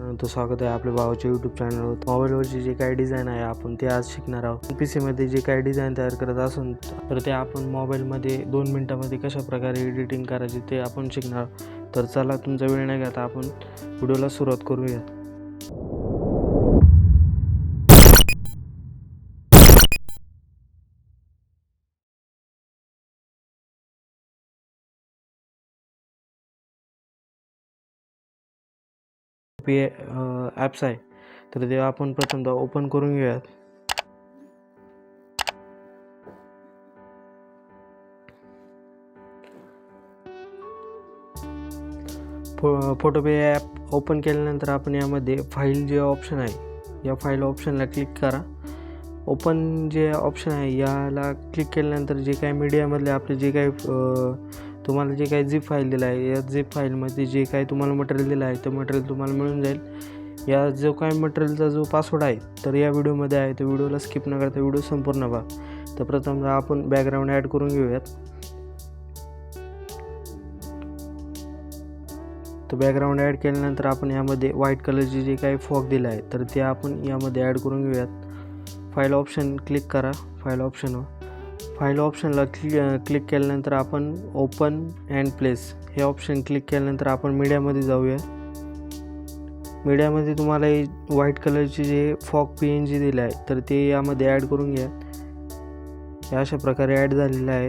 तो स्वागत आहे आपल्या भावाच्या यूट्यूब चॅनलवर. मोबाईलवरची जे काही डिझाईन आहे आपण ते आज शिकणार आहोत. PC मध्ये जे काही डिझाईन तयार करत असून तर ते आपण मोबाईलमध्ये 2 मिनिटांमध्ये कशा प्रकारे एडिटिंग करायची ते आपण शिकणार आहोत. तर चला तुमचा वेळ न घेता आपण व्हिडिओला सुरुवात करूया. ॲप्स आहे तर ते आपण प्रथमतः ओपन करून घेऊयात. फोटोपे ॲप ओपन केल्यानंतर आपण यामध्ये फाईल जे ऑप्शन आहे या फाईल ऑप्शनला क्लिक करा. ओपन जे ऑप्शन आहे याला क्लिक केल्यानंतर जे काही मीडियामधले आपले जे काही तुम्हाला जे काही झिप फाईल दिलं आहे या झिप फाईलमध्ये जे काही तुम्हाला मटेरियल दिलं आहे ते मटेरियल तुम्हाला मिळून जाईल. या जो काही मटेरियलचा जो पासवर्ड आहे तर या व्हिडिओमध्ये आहे. तर व्हिडिओला स्किप न करता व्हिडिओ संपूर्ण पहा. तर प्रथम आपण बॅकग्राऊंड ॲड करून घेऊयात. तर बॅकग्राऊंड ॲड केल्यानंतर आपण यामध्ये व्हाईट कलरचे जे काही फॉग दिलं आहे तर ते आपण यामध्ये ॲड करून घेऊयात. फाईल ऑप्शन क्लिक करा. फाईल ऑप्शनला क्लिक केल्यानंतर आपण ओपन अँड प्लेस हे ऑप्शन क्लिक केल्यानंतर आपण मीडियामध्ये जाऊया. मीडियामध्ये तुम्हाला व्हाईट कलरचे जे फॉग PNG दिले आहे तर ते यामध्ये ॲड करून घ्या. या अशा प्रकारे ॲड झालेलं आहे.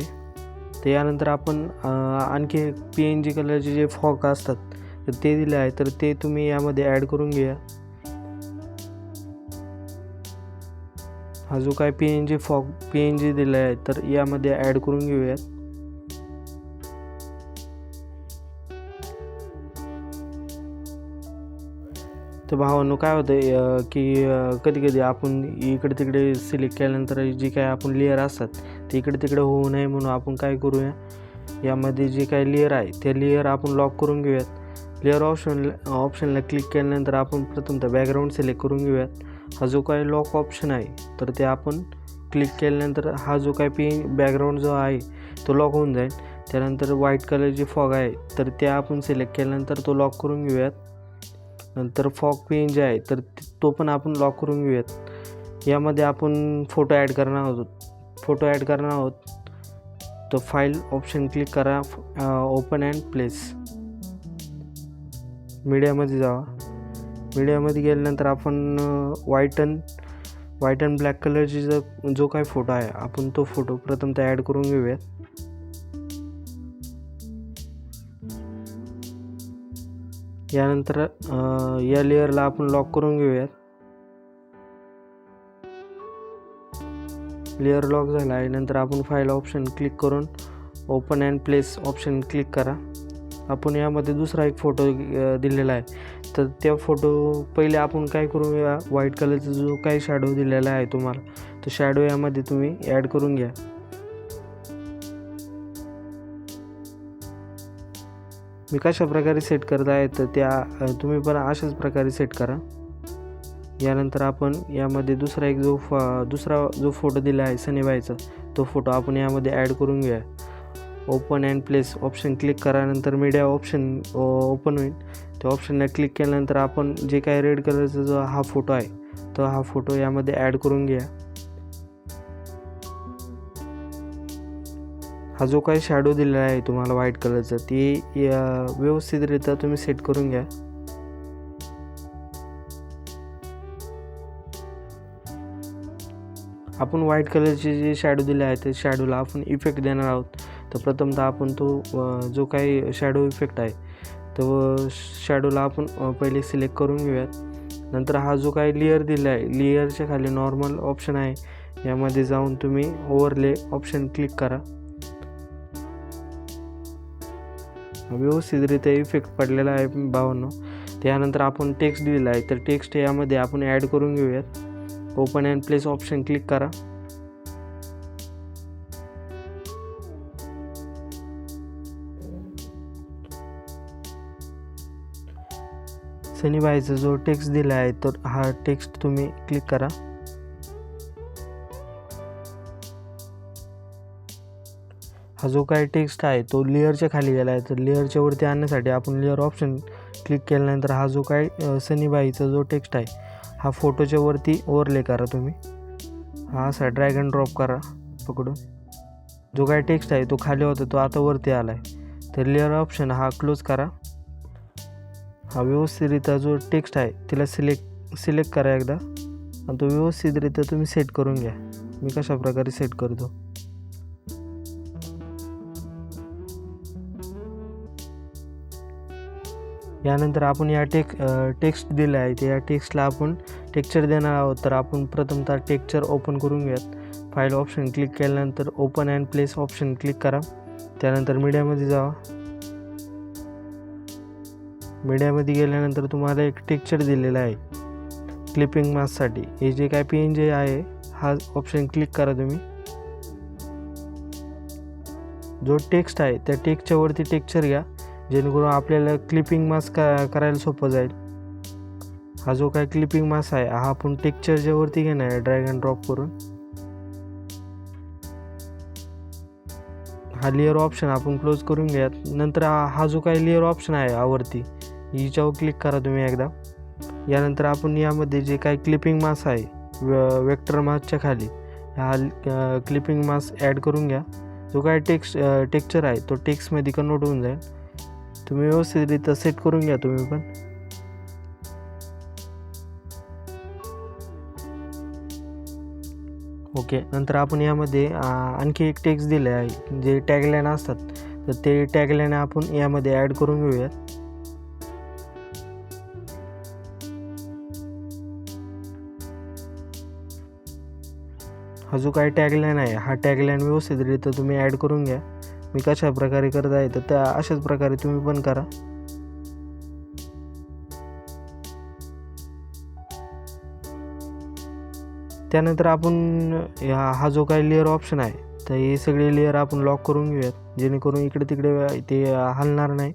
तर यानंतर आपण आणखी PNG कलरचे जे फॉग असतात तर ते दिले आहे तर ते तुम्ही यामध्ये ॲड करून घ्या. हा जो काय PNG दिला आहे तर यामध्ये ॲड करून घेऊयात. तर भावांनो काय होतं की कधी कधी आपण इकडे तिकडे सिलेक्ट केल्यानंतर जी काय आपण लेअर असतात ते इकडे तिकडे होऊ नये म्हणून आपण काय करूया यामध्ये जे काही लेअर आहे ते लेअर आपण लॉक करून घेऊयात. लेअर ऑप्शनला क्लिक केल्यानंतर आपण प्रथमतः बॅकग्राऊंड सिलेक्ट करून घेऊयात. हा जो काही लॉक ऑप्शन आहे तर ते आपण क्लिक केल्यानंतर हा जो काही बॅकग्राऊंड जो आहे तो लॉक होऊन जाईल. त्यानंतर व्हाईट कलरची फॉग आहे तर ते आपण सिलेक्ट केल्यानंतर तो लॉक करून घेऊयात. नंतर फॉग PNG आहे तर तो पण आपण लॉक करून घेऊयात. यामध्ये आपण फोटो ॲड करणार आहोत. तर फाईल ऑप्शन क्लिक करा. ओपन अँड प्लेस मीडियामध्ये जावा. मीडियामध्ये गेल्यानंतर आपण व्हाईट अँड ब्लॅक कलरची जो काही फोटो आहे आपण तो फोटो प्रथमतः ॲड करून घेऊयात. यानंतर या लेअरला आपण लॉक करून घेऊयात. लेअर लॉक झाला आहे. नंतर आपण फाईल ऑप्शन क्लिक करून open and place option click करा. आपण यामध्ये दुसरा एक फोटो दिलेला आहे तर त्या फोटो पहिले आपण काय करूया व्हाईट कलरचा जो काही शॅडो दिलेला आहे तुम्हाला तो शॅडो यामध्ये तुम्ही ॲड करून घ्या. मी कशा प्रकारे सेट करत आहे तर त्या तुम्ही पण अशाच प्रकारे सेट करा. यानंतर आपण यामध्ये दुसरा जो फोटो दिला आहे सनीबाईचा तो फोटो आपण यामध्ये ॲड करून घ्या. Open and place option click करा. नंतर मीडिया ऑप्शन ओपन होईल. त्या ऑप्शनला क्लिक केल्यानंतर आपण जे काही रेड कलरचा जो हा फोटो आहे तो हा फोटो यामध्ये ॲड करून घ्या. हा जो काही शॅडो दिलेला आहे तुम्हाला व्हाईट कलरचा ते व्यवस्थितरित्या तुम्ही सेट करून घ्या. आपण व्हाईट कलरचे जे शॅडो दिले आहे ते शॅडोला आपण इफेक्ट देणार आहोत. तर प्रथमतः आपण तो जो काही शॅडो इफेक्ट आहे तो शॅडोला आपण पहिले सिलेक्ट करून घेऊयात. नंतर हा जो काही लेअर दिला आहे लेअरच्या खाली नॉर्मल ऑप्शन आहे यामध्ये जाऊन तुम्ही ओव्हरले ऑप्शन क्लिक करा. व्यवस्थितरित्या इफेक्ट पडलेला आहे भावांनो. त्यानंतर आपण टेक्स्ट दिलेला आहे तर टेक्स्ट यामध्ये आपण ॲड करून घेऊयात. Open and place option click करा. सनीबाईचा जो टेक्स्ट दिला आहे तर हा टेक्स्ट तुम्ही क्लिक करा. हा जो काही टेक्स्ट आहे तो लेअरच्या खाली गेला आहे तर लेअरच्या वरती आणण्यासाठी आपण लेअर ऑप्शन क्लिक केल्यानंतर हा जो काय सनीबाईचा जो टेक्स्ट आहे हा फोटोच्या वरती ओव्हरले करा तुम्ही. हा असा ड्रॅग अँड ड्रॉप करा पकडून. जो काय टेक्स्ट आहे तो खाली होता तो आता वरती आला आहे. तर लेअर ऑप्शन हा क्लोज करा. हा व्यवस्थितरित्या जो टेक्स्ट आहे तिला सिलेक्ट करा एकदा आणि तो व्यवस्थितरित्या तुम्ही सेट करून घ्या. मी कशा प्रकारे सेट करतो. यानंतर आपण या टेक्स्ट दिलं आहे त्या टेक्स्टला आपण टेक्स्चर देणार आहोत. तर आपण प्रथमतः टेक्स्चर ओपन करून घ्यात. फाईल ऑप्शन क्लिक केल्यानंतर open and place option click करा. त्यानंतर मीडियामध्ये जावा. मीडियामध्ये गेल्यानंतर तुम्हाला एक टेक्स्चर दिलेला आहे क्लिपिंग मास्कसाठी. हे जे काय PNG आहे हा ऑप्शन क्लिक करा तुम्ही. जो टेक्स्ट आहे त्या टेक्स्टच्या वरती टेक्स्चर घ्या जेणेकरून आपल्याला क्लिपिंग मास्क करायला सोपं जाईल. हा जो काय क्लिपिंग मास्क आहे हा आपण टेक्स्चरच्या वरती घेणार आहे ड्रॅग अँड ड्रॉप करून. हा लेअर ऑप्शन आपण क्लोज करून घ्या. नंतर हा जो काही लेअर ऑप्शन आहे यावरती हिच्यावर क्लिक करा तुम्ही एकदा. यानंतर आपण यामध्ये जे काही क्लिपिंग मास्क आहे वेक्टर मास्कच्या खाली हा क्लिपिंग मास्क ॲड करून घ्या. जो काय टेक्स्चर आहे तो टेक्स्टमध्ये कन्वर्ट होऊन जाईल. तुम्ही व्यवस्थितरित्या सेट करून घ्या तुम्ही पण. ओके. नंतर आपण यामध्ये आणखी एक टेक्स्ट दिले आहे जे टॅगलाईन असतात तर ते टॅगलाईन आपण यामध्ये ॲड करून घेऊयात. हा जो काही टॅगलाईन आहे हा टॅगलाईन व्यवस्थितरित्या तुम्ही ॲड करून घ्या. मी कशा प्रकारे करत आहे तर त्या अशाच प्रकारे तुम्ही पण करा. त्यानंतर आपण हा जो काही लेअर ऑप्शन आहे तर हे सगळे लेअर आपण लॉक करून घेऊयात जेणेकरून इकडे तिकडे ते हलणार नाही.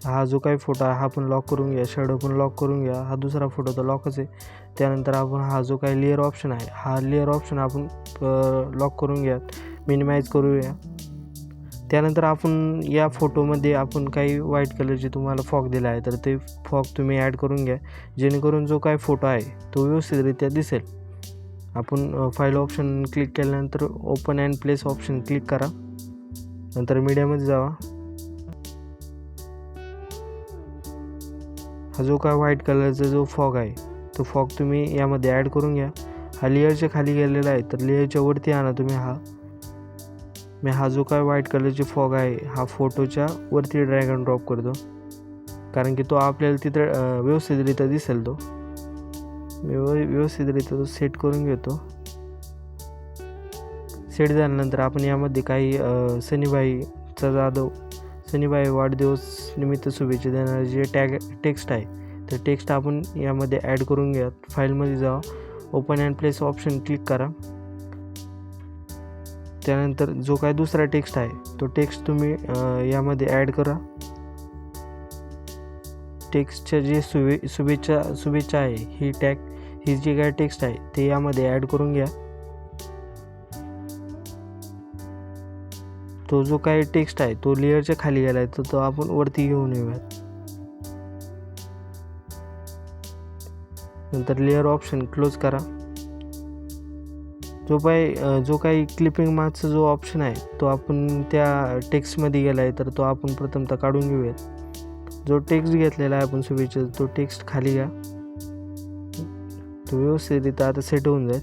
हा जो काही फोटो आहे हा पण लॉक करून घ्या. शॅडो पण लॉक करून घ्या. हा दुसरा फोटो तर लॉकच आहे. त्यानंतर आपण हा जो काही लेअर ऑप्शन आहे हा लेअर ऑप्शन आपण लॉक करून घ्या. मिनिमाइज करूया. त्यानंतर आपण या फोटोमध्ये आपण काही व्हाईट कलरचे तुम्हाला फॉग दिला आहे तर ते फॉग तुम्ही ॲड करून घ्या जेणेकरून जो काही फोटो आहे तो व्यवस्थितरित्या दिसेल. आपण फाईल ऑप्शन क्लिक केल्यानंतर open and place option click करा. नंतर मीडियामध्ये जावा. हा जो काय व्हाईट कलरचा जो फॉग आहे तो फॉग तुम्ही यामध्ये ॲड करून घ्या. हा लेअरच्या खाली गेलेला आहे तर लेअरच्या वरती आणा तुम्ही. हा जो काय व्हाईट कलरची फॉग आहे हा फोटोच्या वरती ड्रॅग अँड ड्रॉप करतो कारण की तो आपल्याला तिथं व्यवस्थितरित्या दिसेल. तो मी व्यवस्थितरित्या तो सेट करून घेतो. सेट झाल्यानंतर आपण यामध्ये काही सनीबाई वाढदिवस निमित्त शुभेच्छा देणारे जे टेक्स्ट आहे तर टेक्स्ट आपण यामध्ये ॲड करून घ्या. फाईलमध्ये जावा. Open and place option click करा. त्यानंतर जो काय दुसरा टेक्स्ट आहे तो टेक्स्ट तुम्ही यामध्ये ॲड करा. टेक्स्टच्या जे शुभेच्छा आहे ही जी काय टेक्स्ट आहे ते यामध्ये ॲड करून घ्या. तो जो काही टेक्स्ट आहे तो लेअरच्या खाली गेला आहे तर तो आपण वरती घेऊन येऊयात. नंतर लेअर ऑप्शन क्लोज करा. जो काही क्लिपिंग मास्कचा जो ऑप्शन आहे तो आपण त्या टेक्स्टमध्ये गेला आहे तर तो आपण प्रथमतः काढून घेऊयात. जो टेक्स्ट घेतलेला आहे आपण शुभेच्छा तो टेक्स्ट खाली घ्या. तो व्यवस्थितरित्या आता सेट होऊन जाईल.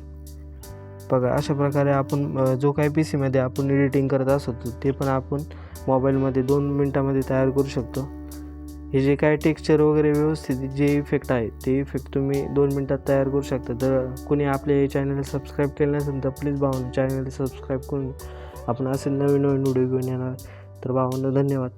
बघा अशा प्रकारे आपण जो काही PCमध्ये आपण एडिटिंग करत असतो ते पण आपण मोबाईलमध्ये 2 मिनटामध्ये तयार करू शकतो. हे जे काय टेक्स्चर वगैरे व्यवस्थित जे इफेक्ट आहे ते इफेक्ट तुम्ही 2 मिनटात तयार करू शकता. तर कोणी आपले चॅनल सबस्क्राईब केलं नसेल तर प्लीज भावांनो चॅनल सबस्क्राईब करून आपण असे नवीन व्हिडिओ घेऊन येणार. तर भावांनो धन्यवाद.